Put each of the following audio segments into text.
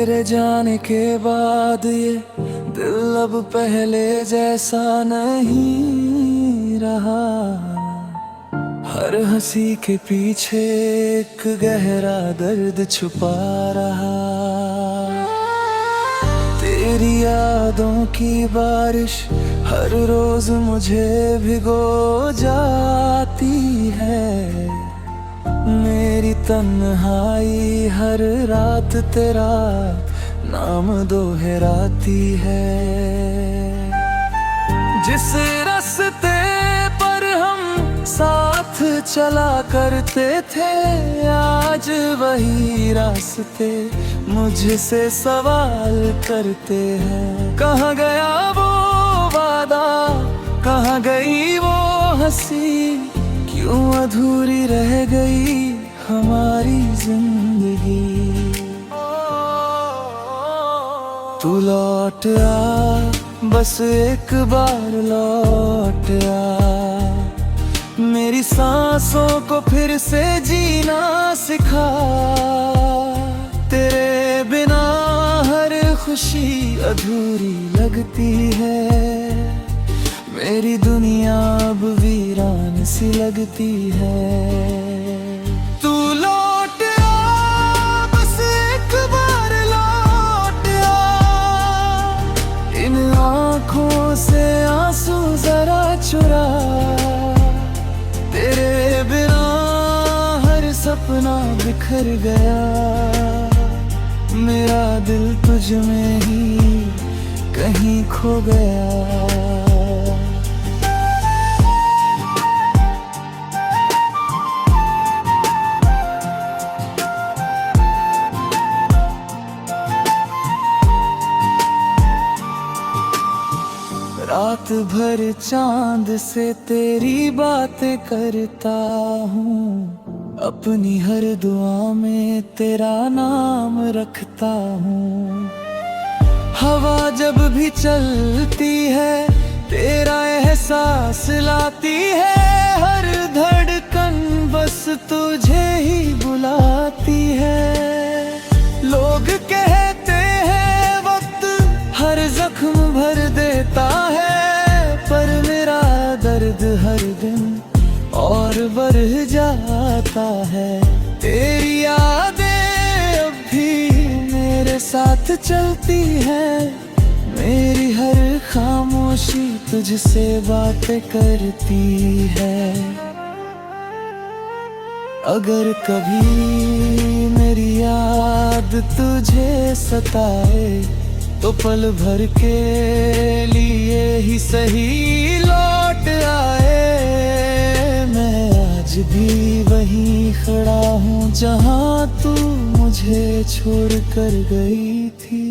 तेरे जाने के बाद ये दिल अब पहले जैसा नहीं रहा। हर हंसी के पीछे एक गहरा दर्द छुपा रहा। तेरी यादों की बारिश हर रोज मुझे भिगो जाती है। मेरी तन्हाई हर रात तेरा नाम दोहराती है। जिस रास्ते पर हम साथ चला करते थे, आज वही रास्ते मुझसे सवाल करते हैं। कहाँ गया वो वादा, कहाँ गई वो हंसी, क्यों अधूरी रह गई हमारी जिंदगी। तू लौट आ, बस एक बार लौट आ। मेरी सांसों को फिर से जीना सिखा। तेरे बिना हर खुशी अधूरी लगती है। मेरी दुनिया अब वीरान सी लगती है। तू लौट आ, बस एक बार लौट आ। इन आँखों से आंसू जरा चुरा। तेरे बिना हर सपना बिखर गया। मेरा दिल तुझ में ही कहीं खो गया। रात भर चांद से तेरी बातें करता हूँ। अपनी हर दुआ में तेरा नाम रखता हूँ। हवा जब भी चलती है तेरा एहसास लाती है। हर धड़कन बस तुझे ही बुलाती है। लोग कहते हैं वक्त हर जख्म भर देता है, पर मेरा दर्द हर दिन और बढ़ जाता है। तेरी यादें अब भी मेरे साथ चलती हैं। मेरी हर खामोशी तुझसे बातें करती है। अगर कभी मेरी याद तुझे सताए, तो पल भर के लिए ही सही लौट आए। मैं आज भी वहीं खड़ा हूँ जहाँ तू मुझे छोड़ कर गई थी।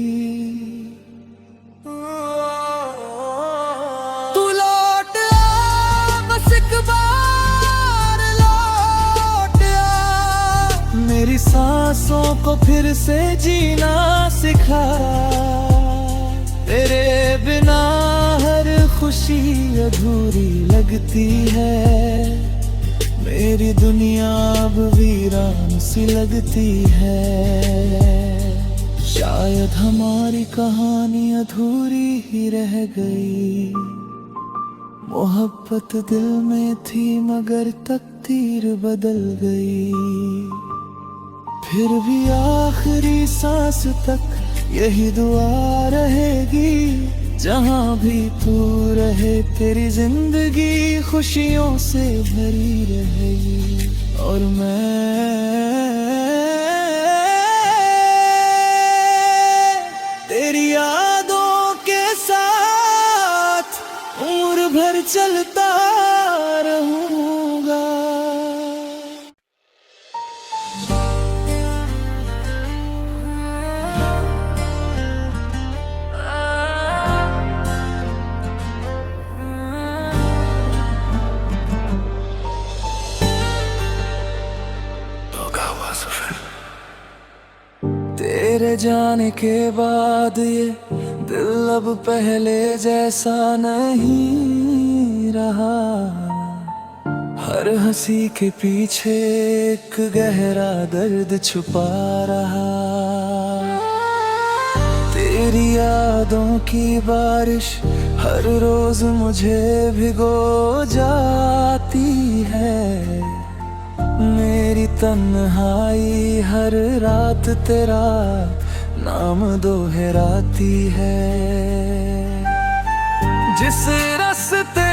तू लौट आ, बस एक बार लौट आ। मेरी सांसों को फिर से जीना सिखा। तेरे बिना हर खुशी अधूरी लगती है। मेरी दुनिया अब वीरान सी लगती है। शायद हमारी कहानी अधूरी ही रह गई। मोहब्बत दिल में थी मगर तकदीर बदल गई। फिर भी आखिरी सांस तक यही दुआ रहेगी। जहाँ भी तू रहे तेरी जिंदगी खुशियों से भरी रहेगी। और मैं तेरी यादों के साथ उम्र भर चलता रहूंगा। तेरे जाने के बाद ये दिल अब पहले जैसा नहीं रहा। हर हंसी के पीछे एक गहरा दर्द छुपा रहा। तेरी यादों की बारिश हर रोज मुझे भिगो जाती है। मेरी तन्हाई हर रात तेरा नाम दोहराती है। जिस रास्ते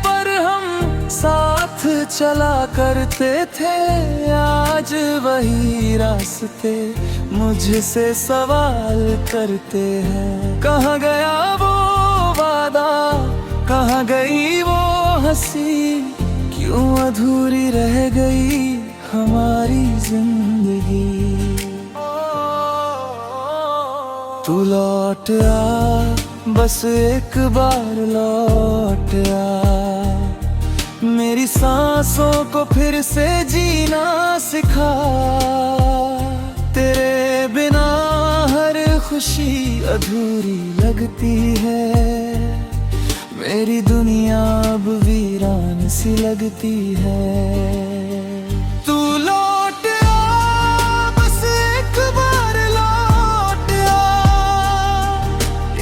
पर हम साथ चला करते थे, आज वही रास्ते मुझसे सवाल करते हैं। कहाँ गया वो वादा, कहाँ गई वो हंसी, क्यों अधूरी रह गई हमारी जिंदगी। तू लौट आ, बस एक बार लौट आ, मेरी सांसों को फिर से जीना सिखा। तेरे बिना हर खुशी अधूरी लगती है, मेरी दुनिया अब वीरान सी लगती है। तू लौट आ, बस एक बार लौट आ,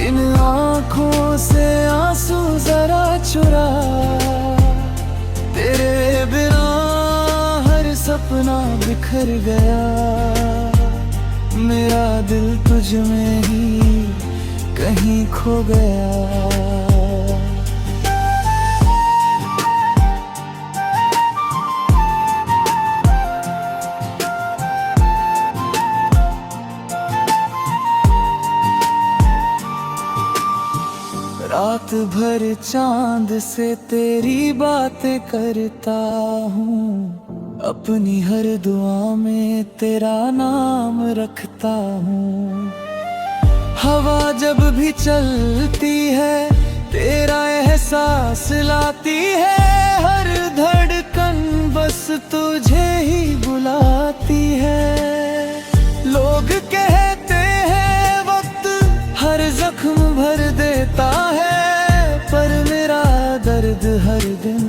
इन आँखों से आंसू जरा चुरा। तेरे बिना हर सपना बिखर गया, मेरा दिल तुझ में ही कहीं खो गया। रात भर चांद से तेरी बातें करता हूँ, अपनी हर दुआ में तेरा नाम रखता हूँ। हवा जब भी चलती है तेरा एहसास लाती है, हर धड़कन बस तुझे ही बुलाती है। लोग कहते हैं वक्त हर जख्म भर देता है, पर मेरा दर्द हर दिन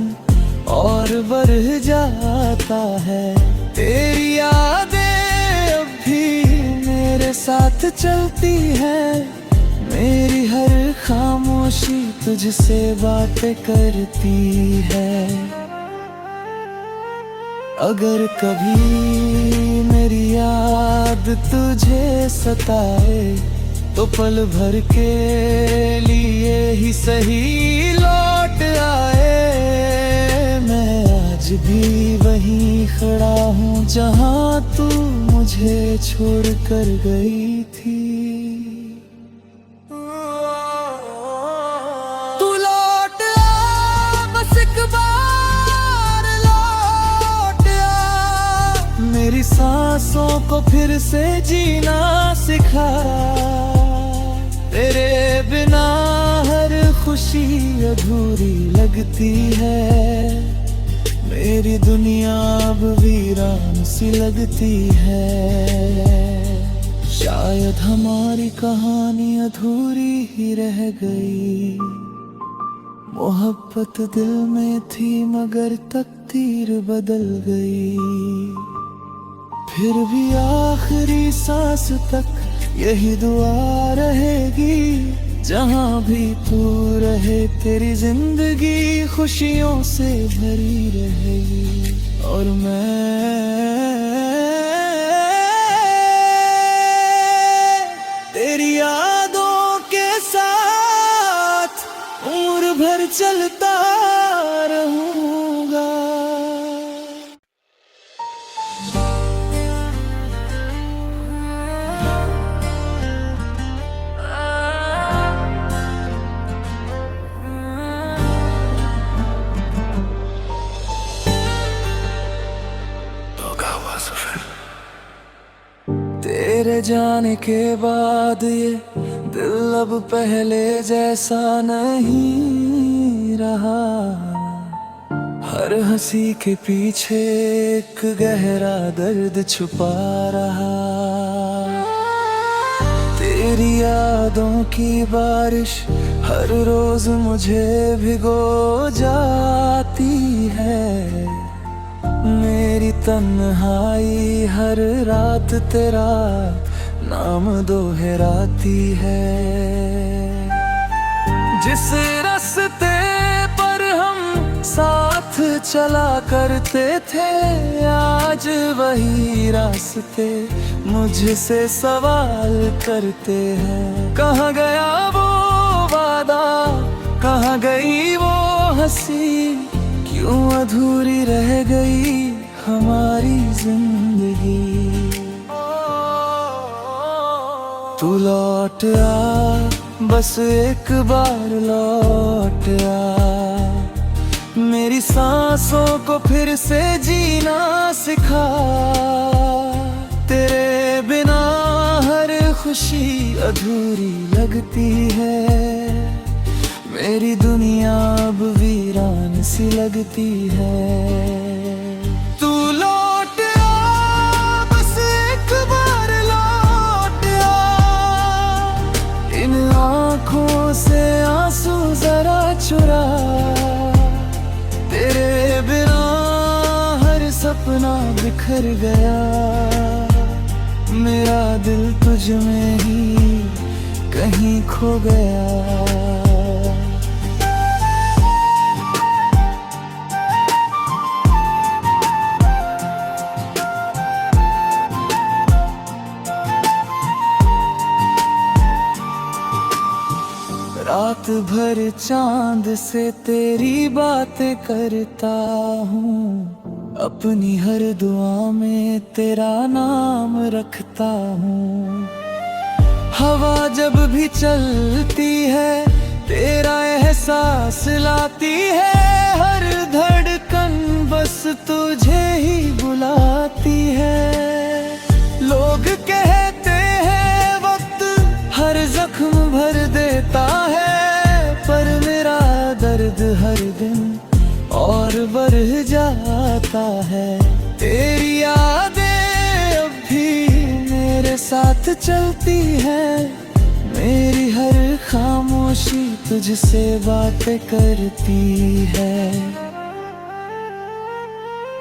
और बढ़ जाता है। तेरी यादें अब भी मेरे साथ चलती है, मेरी हर खामोशी तुझसे बातें करती है। अगर कभी मेरी याद तुझे सताए, तो पल भर के लिए ही सही लौट आए। मैं आज भी वहीं खड़ा हूँ जहाँ तू मुझे छोड़ कर गई थी। तू लौट आ, बस एक बार लौट आ, मेरी सांसों को फिर से जीना सिखा। तेरे बिना हर खुशी अधूरी लगती है, मेरी दुनिया अब वीरान सी लगती है। शायद हमारी कहानी अधूरी ही रह गई, मोहब्बत दिल में थी मगर तकदीर बदल गई। फिर भी आखिरी सांस तक यही दुआ रहेगी, जहाँ भी तू रहे तेरी जिंदगी खुशियों से भरी रहेगी। और मैं तेरी यादों के साथ उम्र भर चलता रहूंगा। तेरे जाने के बाद ये दिल अब पहले जैसा नहीं रहा, हर हंसी के पीछे एक गहरा दर्द छुपा रहा। तेरी यादों की बारिश हर रोज मुझे भिगो जाती है, मेरी तन्हाई हर रात तेरा नाम दोहराती है। जिस रास्ते पर हम साथ चला करते थे, आज वही रास्ते मुझसे सवाल करते हैं। कहाँ गया वो वादा, कहाँ गई वो हंसी, क्यों अधूरी रह गई हमारी जिंदगी। तू लौट आ, बस एक बार लौट आ, मेरी सांसों को फिर से जीना सिखा। तेरे बिना हर खुशी अधूरी लगती है, मेरी दुनिया अब वीरान सी लगती है। तू लौट आ, बस एक बार लौट आ, इन आँखों से आंसू जरा चुरा। तेरे बिना हर सपना बिखर गया, मेरा दिल तुझ में ही कहीं खो गया। रात भर चांद से तेरी बातें करता हूँ, अपनी हर दुआ में तेरा नाम रखता हूँ। हवा जब भी चलती है तेरा एहसास लाती है, हर धड़कन बस तुझे ही बुलाती है। लोग कहते हैं वक्त हर जख्म भर देता है, पर मेरा दर्द हर दिन और बढ़ जाता है। तेरी यादें अब भी मेरे साथ चलती हैं, मेरी हर खामोशी तुझसे बातें करती है।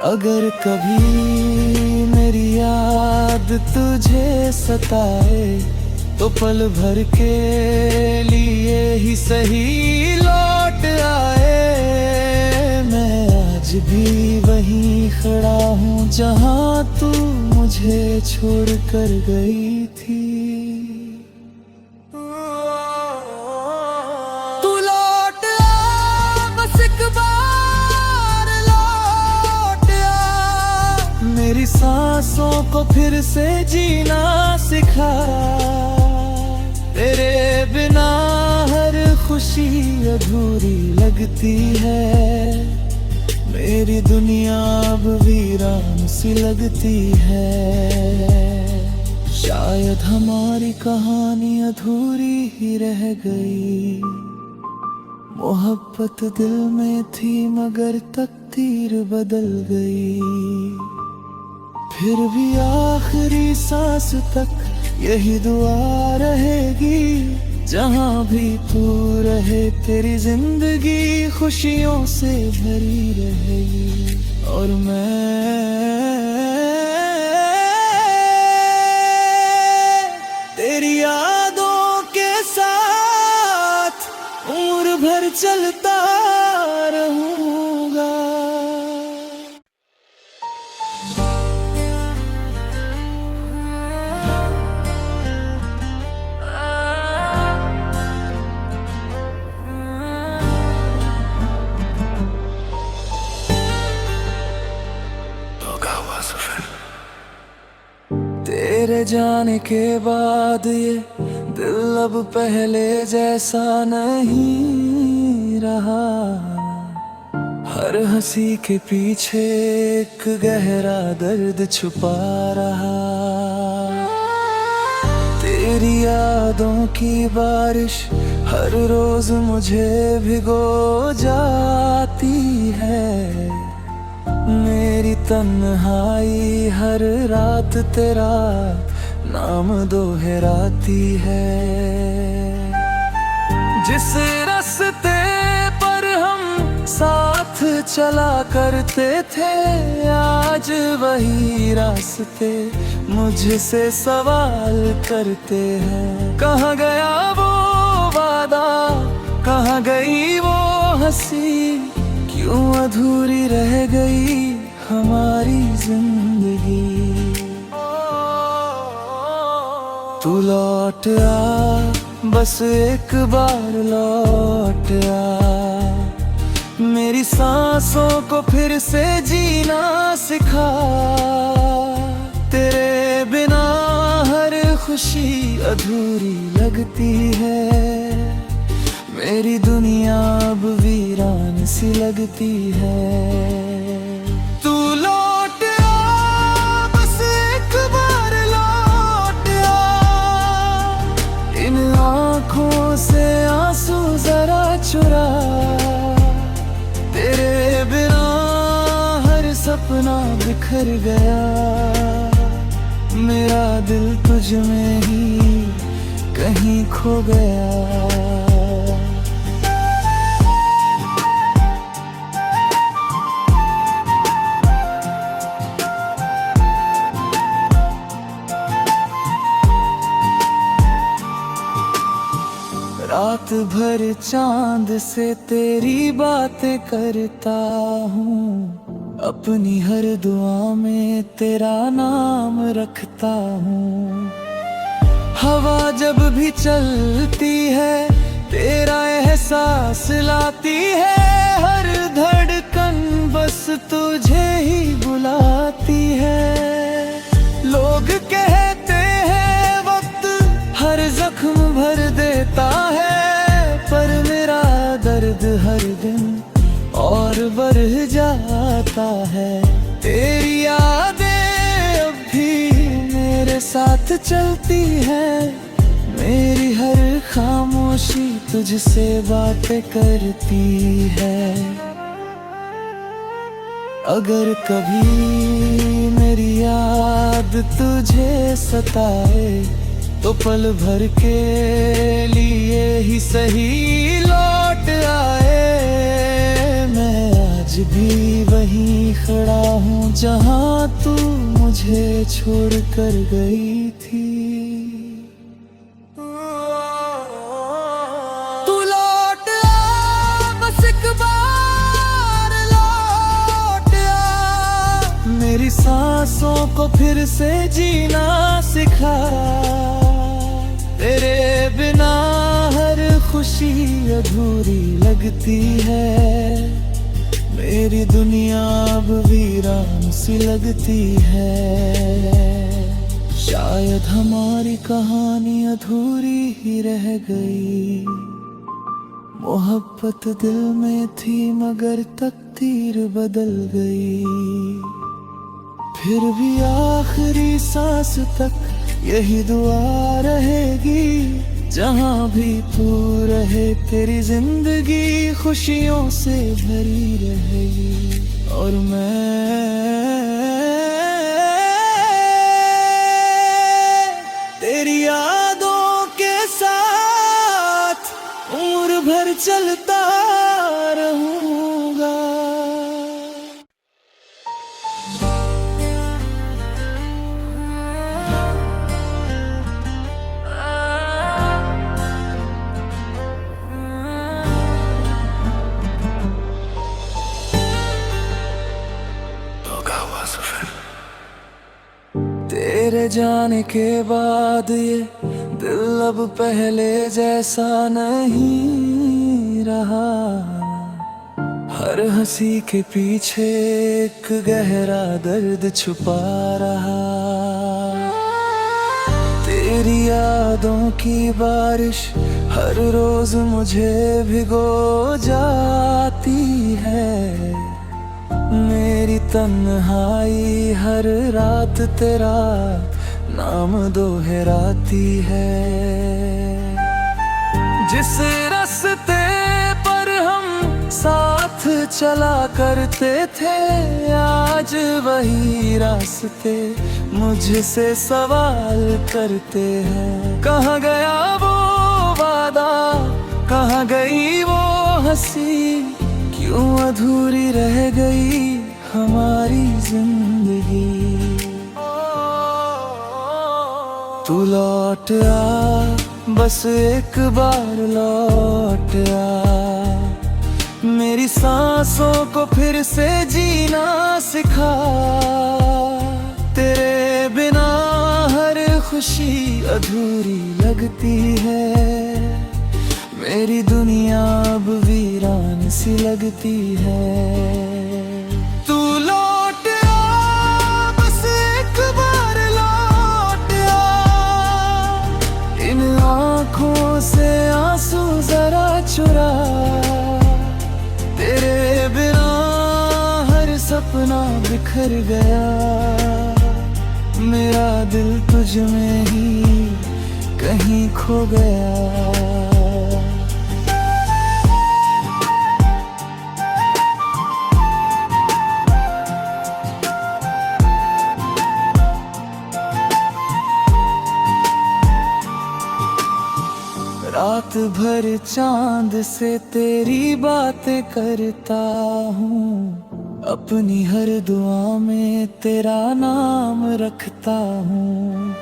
अगर कभी मेरी याद तुझे सताए, तो पल भर के लिए ही सही लौट आए। मैं आज भी वहीं खड़ा हूँ जहाँ तू मुझे छोड़ कर गई थी। तू लौट आ, बस एक बार लौट आ, मेरी सांसों को फिर से जीना सिखा। तेरे बिना हर खुशी अधूरी लगती है, मेरी दुनिया अब वीरान सी लगती है। शायद हमारी कहानी अधूरी ही रह गई, मोहब्बत दिल में थी मगर तकदीर बदल गई। फिर भी आखिरी सांस तक यही दुआ रहेगी, जहाँ भी तू रहे तेरी जिंदगी खुशियों से भरी रहेगी। और मैं तेरी यादों के साथ उम्र भर चलता रहूंगा। तेरे जाने के बाद ये दिल अब पहले जैसा नहीं रहा, हर हंसी के पीछे एक गहरा दर्द छुपा रहा। तेरी यादों की बारिश हर रोज मुझे भिगो जाती है, मेरी तन्हाई हर रात तेरा नाम दोहराती है। जिस रास्ते पर हम साथ चला करते थे, आज वही रास्ते मुझसे सवाल करते हैं। कहाँ गया वो वादा, कहाँ गई वो हंसी, क्यों अधूरी रह गई हमारी जिंदगी। तू लौट आ, बस एक बार लौट आ, मेरी सांसों को फिर से जीना सिखा। तेरे बिना हर खुशी अधूरी लगती है, मेरी दुनिया अब वीरान सी लगती है। तू लौट आ, बस एक बार लौट आ, इन आँखों से आंसू जरा चुरा। तेरे बिना हर सपना बिखर गया, मेरा दिल तुझ में ही कहीं खो गया। रात भर चांद से तेरी बातें करता हूँ, अपनी हर दुआ में तेरा नाम रखता हूँ। हवा जब भी चलती है तेरा एहसास लाती है, हर धड़कन बस तुझे ही बुलाती है। लोग कहते हैं वक्त हर जख्म भर देता है, पर मेरा दर्द हर दिन और बढ़ जाता है। तेरी यादें अब भी मेरे साथ चलती है, मेरी हर खामोशी तुझसे बातें करती है। अगर कभी मेरी याद तुझे सताए, तो पल भर के लिए ही सही लौट आए। मैं आज भी वहीं खड़ा हूँ जहाँ तू मुझे छोड़ कर गई थी। तू लौट आ, बस एक बार लौट आ, मेरी सांसों को फिर से जीना सिखा। तेरे बिना हर खुशी अधूरी लगती है, मेरी दुनिया अब वीरान सी लगती है। शायद हमारी कहानी अधूरी ही रह गई, मोहब्बत दिल में थी मगर तकदीर बदल गई। फिर भी आखिरी सांस तक यही दुआ रहेगी, जहाँ भी तू रहे तेरी जिंदगी खुशियों से भरी रहेगी। और मैं तेरी यादों के साथ उम्र भर चलता रहूंगा। तेरे जाने के बाद ये दिल अब पहले जैसा नहीं रहा, हर हंसी के पीछे एक गहरा दर्द छुपा रहा। तेरी यादों की बारिश हर रोज मुझे भिगो जाती है, मेरी तन्हाई हर रात तेरा नाम दोहराती है। जिस रास्ते पर हम साथ चला करते थे, आज वही रास्ते मुझसे सवाल करते हैं। कहाँ गया वो वादा, कहाँ गई वो हंसी, क्यों अधूरी रह गई हमारी जिंदगी। तू लौट आ, बस एक बार लौट आ, मेरी सांसों को फिर से जीना सिखा। तेरे बिना हर खुशी अधूरी लगती है, मेरी दुनिया अब वीरान सी लगती है। तू लौट आ, बस एक बार लौट आ, इन आँखों से आंसू जरा चुरा। तेरे बिना हर सपना बिखर गया, मेरा दिल तुझ में ही कहीं खो गया। रात भर चांद से तेरी बातें करता हूँ, अपनी हर दुआ में तेरा नाम रखता हूँ।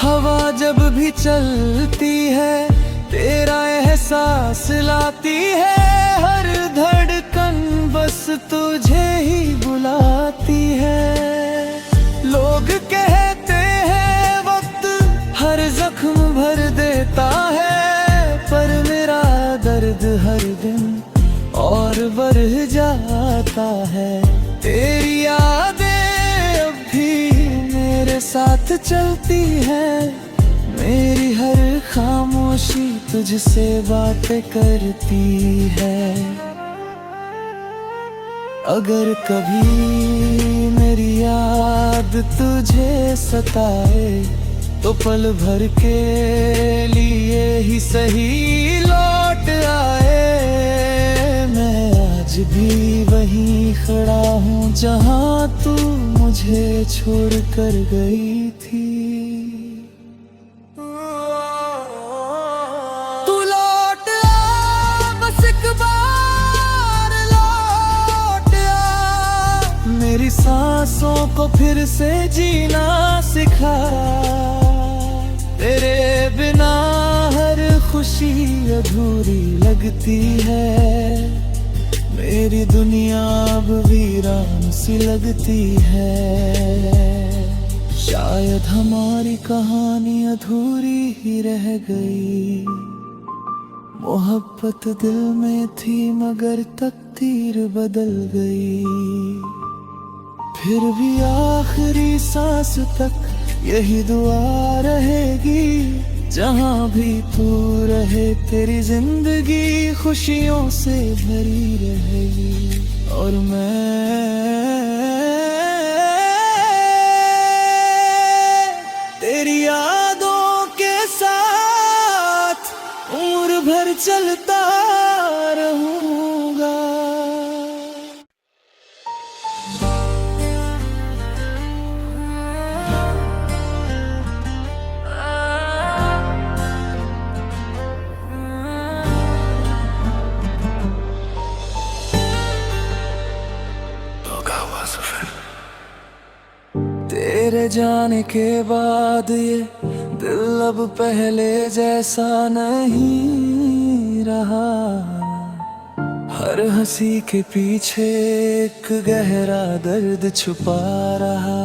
हवा जब भी चलती है तेरा एहसास लाती है, हर धड़कन बस तुझे ही बुलाती है। लोग कहते हैं वक्त हर जख्म भर देता है, पर मेरा दर्द हर दिन और बढ़ जाता है। तेरी यादें अब भी मेरे साथ चलती है, मेरी हर खामोशी तुझसे बातें करती है। अगर कभी मेरी याद तुझे सताए तो पल भर के लिए ही सही लौट आए। मैं आज भी वहीं खड़ा हूँ जहाँ तू मुझे छोड़ कर गई थी। तू लौट आ, बस एक बार लौट आ, मेरी सांसों को फिर से जीना सिखा। तेरे बिना हर खुशी अधूरी लगती है, मेरी दुनिया अब वीरान सी लगती है। शायद हमारी कहानी अधूरी ही रह गई, मोहब्बत दिल में थी मगर तकदीर बदल गई। फिर भी आखिरी सांस तक यही दुआ रहेगी, जहाँ भी तू रहे तेरी जिंदगी खुशियों से भरी रहेगी। और मैं तेरी यादों के साथ उम्र भर चलता रहूंगा। तेरे जाने के बाद ये दिल अब पहले जैसा नहीं रहा, हर हंसी के पीछे एक गहरा दर्द छुपा रहा।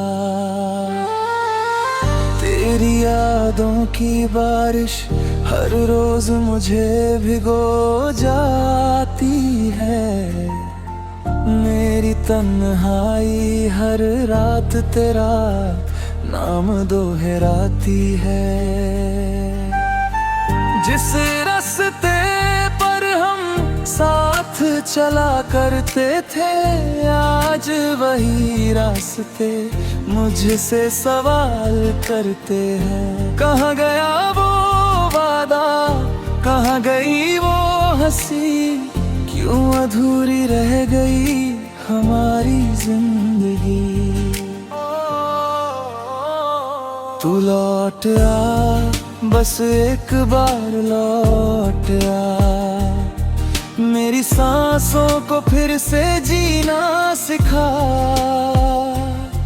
तेरी यादों की बारिश हर रोज मुझे भिगो जाती है, मेरी तन्हाई हर रात तेरा नाम दोहराती है। जिस रास्ते पर हम साथ चला करते थे, आज वही रास्ते मुझसे सवाल करते हैं। कहाँ गया वो वादा, कहाँ गई वो हंसी, क्यों अधूरी रह गई हमारी जिंदगी। तू लौट आ, बस एक बार लौट आ, मेरी सांसों को फिर से जीना सिखा।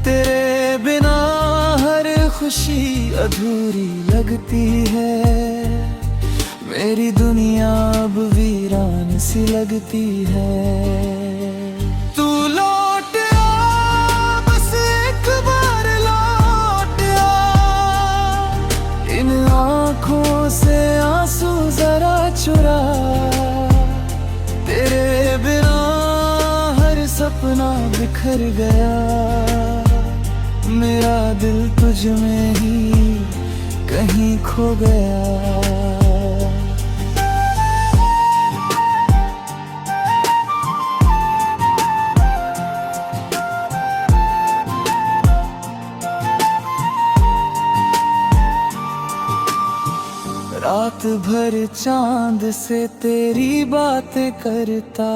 तेरे बिना हर खुशी अधूरी लगती है। मेरी दुनिया अब वीरान सी लगती है। तू लौट आ, बस एक बार लौट आ। इन आँखों से आंसू जरा चुरा। तेरे बिना हर सपना बिखर गया। मेरा दिल तुझ में ही कहीं खो गया। रात भर चांद से तेरी बातें करता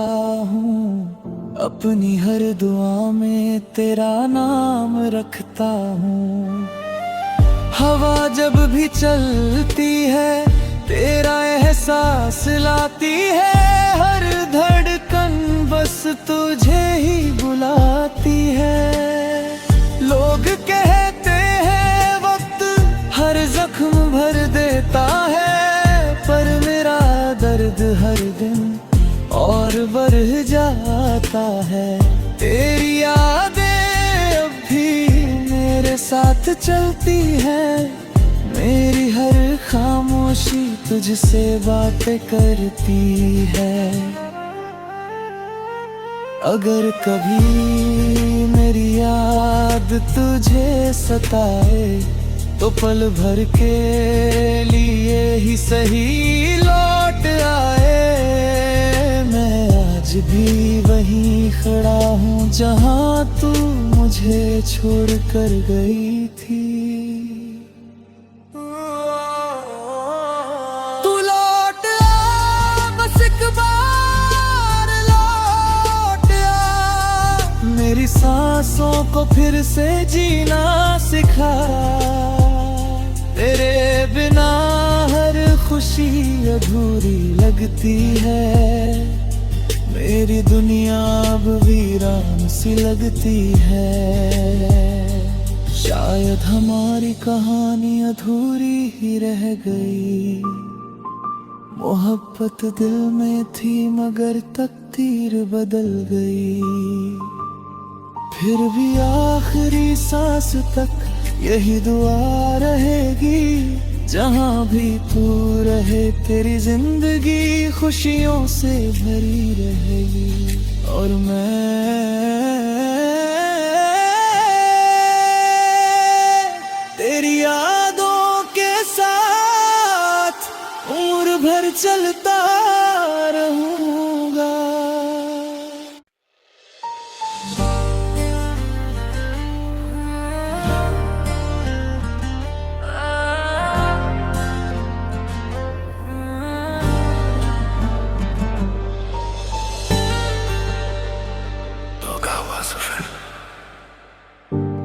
हूँ। अपनी हर दुआ में तेरा नाम रखता हूँ। हवा जब भी चलती है तेरा एहसास लाती है। हर धड़कन बस तुझे ही बुलाती है। लोग कहते हैं वक्त हर जख्म भर देता है, पर मेरा दर्द हर दिन और बढ़ जाता है। तेरी यादें अब भी मेरे साथ चलती हैं। मेरी हर खामोशी तुझसे बातें करती है। अगर कभी मेरी याद तुझे सताए तो पल भर के लिए ही सही लौट आए। मैं आज भी वहीं खड़ा हूँ जहाँ तू मुझे छोड़ कर गई थी। तू लौट आ, बस एक बार लौट आ। मेरी सांसों को फिर से जीना सिखा। तेरे बिना हर खुशी अधूरी लगती है। मेरी दुनिया अब वीरान सी लगती है। शायद हमारी कहानी अधूरी ही रह गई। मोहब्बत दिल में थी मगर तकदीर बदल गई। फिर भी आखिरी सांस तक यही दुआ रहेगी। जहाँ भी तू रहे तेरी जिंदगी खुशियों से भरी रहेगी। और मैं तेरी यादों के साथ उम्र भर चलता रहूंगा।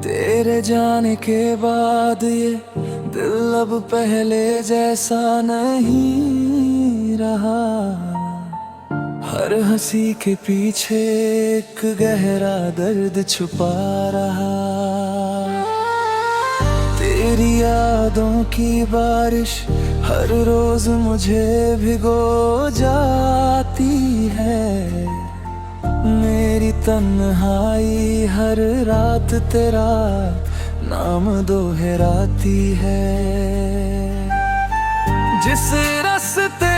तेरे जाने के बाद ये दिल अब पहले जैसा नहीं रहा। हर हंसी के पीछे एक गहरा दर्द छुपा रहा। तेरी यादों की बारिश हर रोज मुझे भिगो जाती है। मेरी तन्हाई हर रात तेरा नाम दोहराती है। जिस रास्ते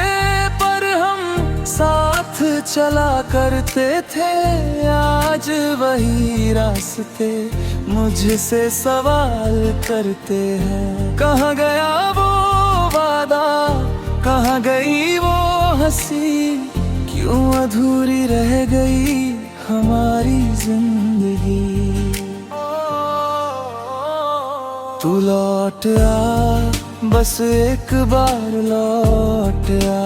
पर हम साथ चला करते थे आज वही रास्ते मुझसे सवाल करते हैं। कहाँ गया वो वादा, कहाँ गई वो हंसी, क्यों अधूरी रह गई हमारी जिंदगी। तू लौट आ, बस एक बार लौट आ।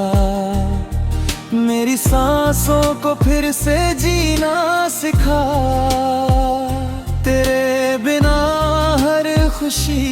मेरी सांसों को फिर से जीना सिखा। तेरे बिना हर खुशी